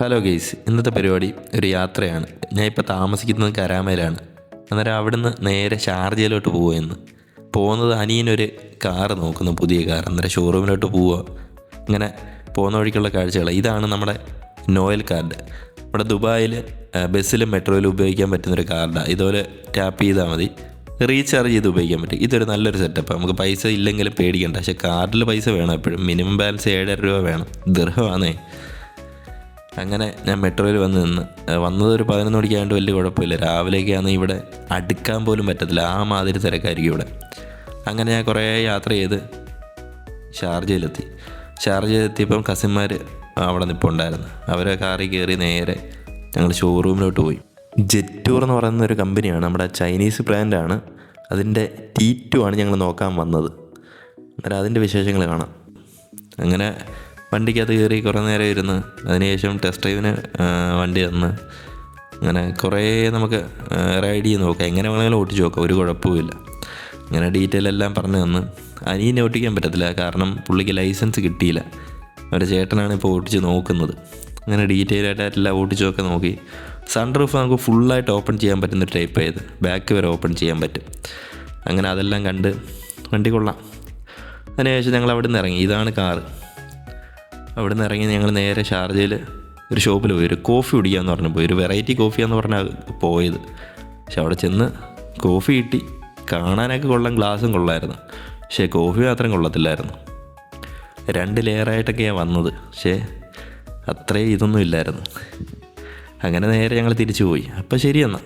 Hello guys, ഇന്നത്തെ പരിപാടി ഒരു യാത്രയാണ്. ഞാൻ ഇപ്പോൾ താമസിക്കുന്നത് കരാമയിലാണ്. അന്നേരം അവിടുന്ന് നേരെ ഷാർജയിലോട്ട് പോവുകയെന്ന്. പോകുന്നത് അനിയനൊരു കാറ് നോക്കുന്നു, പുതിയ കാർ. അന്നേരം ഷോറൂമിലോട്ട് പോവുക. ഇങ്ങനെ പോകുന്ന വഴിക്കുള്ള കാഴ്ചകൾ. ഇതാണ് നമ്മുടെ നോയൽ കാർഡ്. നമ്മുടെ ദുബായിൽ ബസ്സിലും മെട്രോയിലും ഉപയോഗിക്കാൻ പറ്റുന്നൊരു കാർഡാണ്. ഇതുപോലെ ടാപ്പ് ചെയ്താൽ മതി, റീചാർജ് ചെയ്ത് ഉപയോഗിക്കാൻ പറ്റും. ഇതൊരു നല്ലൊരു സെറ്റപ്പ്. നമുക്ക് പൈസ ഇല്ലെങ്കിലും പേടിക്കണ്ട. പക്ഷേ കാർഡിൽ പൈസ വേണം എപ്പോഴും. മിനിമം ബാലൻസ് 7,000 രൂപ വേണം. ദിർഹമാണേ. അങ്ങനെ ഞാൻ മെട്രോയിൽ വന്നത് ഒരു 11 മണിക്കായതുകൊണ്ട് വലിയ കുഴപ്പമില്ല. രാവിലെയൊക്കെ ആണെങ്കിൽ ഇവിടെ അടുക്കാൻ പോലും പറ്റത്തില്ല, ആ മാതിരി തിരക്കായിരിക്കും ഇവിടെ. അങ്ങനെ ഞാൻ കുറേ യാത്ര ചെയ്ത് ഷാർജയിലെത്തിയപ്പം കസിന്മാർ അവിടെ നിൽപ്പുണ്ടായിരുന്നു. അവരെ കാറിൽ കയറി നേരെ ഞങ്ങൾ ഷോറൂമിലോട്ട് പോയി. ജെറ്റ് ടൂർ എന്ന് പറയുന്ന ഒരു കമ്പനിയാണ്, നമ്മുടെ ചൈനീസ് ബ്രാൻഡാണ്. അതിൻ്റെ T2 ആണ് ഞങ്ങൾ നോക്കാൻ വന്നത്. അന്നേരം അതിൻ്റെ വിശേഷങ്ങൾ കാണാം. അങ്ങനെ വണ്ടിക്കകത്ത് കയറി കുറേ നേരം ഇരുന്ന് അതിനുശേഷം ടെസ്റ്റ് ഡ്രൈവിന് വണ്ടി തന്ന് അങ്ങനെ കുറേ നമുക്ക് റൈഡ് ചെയ്ത് നോക്കാം. എങ്ങനെ വേണമെങ്കിലും ഓടിച്ച് നോക്കാം, ഒരു കുഴപ്പമില്ല. അങ്ങനെ ഡീറ്റെയിൽ എല്ലാം പറഞ്ഞു തന്ന്. അനിയനെ ഓടിക്കാൻ പറ്റത്തില്ല, കാരണം പുള്ളിക്ക് ലൈസൻസ് കിട്ടിയില്ല. അവരുടെ ചേട്ടനാണ് ഇപ്പോൾ ഓടിച്ച് നോക്കുന്നത്. അങ്ങനെ ഡീറ്റെയിൽ ആയിട്ട് എല്ലാം ഓടിച്ച് നോക്കാൻ നോക്കി. സൺ റൂഫ് നമുക്ക് ഫുള്ളായിട്ട് ഓപ്പൺ ചെയ്യാൻ പറ്റുന്നൊരു ടൈപ്പ് ആയത്, ബാക്ക് വരെ ഓപ്പൺ ചെയ്യാൻ പറ്റും. അങ്ങനെ അതെല്ലാം കണ്ട് വണ്ടി കൊള്ളാം. അതിനുശേഷം ഞങ്ങൾ അവിടെ നിന്ന് ഇറങ്ങി. ഇതാണ് കാറ്. അവിടെ നിന്ന് ഇറങ്ങി ഞങ്ങൾ നേരെ ഷാർജയിൽ ഒരു ഷോപ്പിൽ പോയി. ഒരു കോഫി കുടിക്കാമെന്ന് പറഞ്ഞു പോയി. ഒരു വെറൈറ്റി കോഫിയാന്ന് പറഞ്ഞാൽ പോയത്. പക്ഷെ അവിടെ ചെന്ന് കോഫി കിട്ടി. കാണാനൊക്കെ കൊള്ളാം, ഗ്ലാസും കൊള്ളായിരുന്നു. പക്ഷേ കോഫി മാത്രം കൊള്ളത്തില്ലായിരുന്നു. 2 ലെയറായിട്ടൊക്കെയാണ് വന്നത്, പക്ഷേ അത്രയും ഇതൊന്നും ഇല്ലായിരുന്നു. അങ്ങനെ നേരെ ഞങ്ങൾ തിരിച്ചു പോയി. അപ്പോൾ ശരി എന്നാൽ.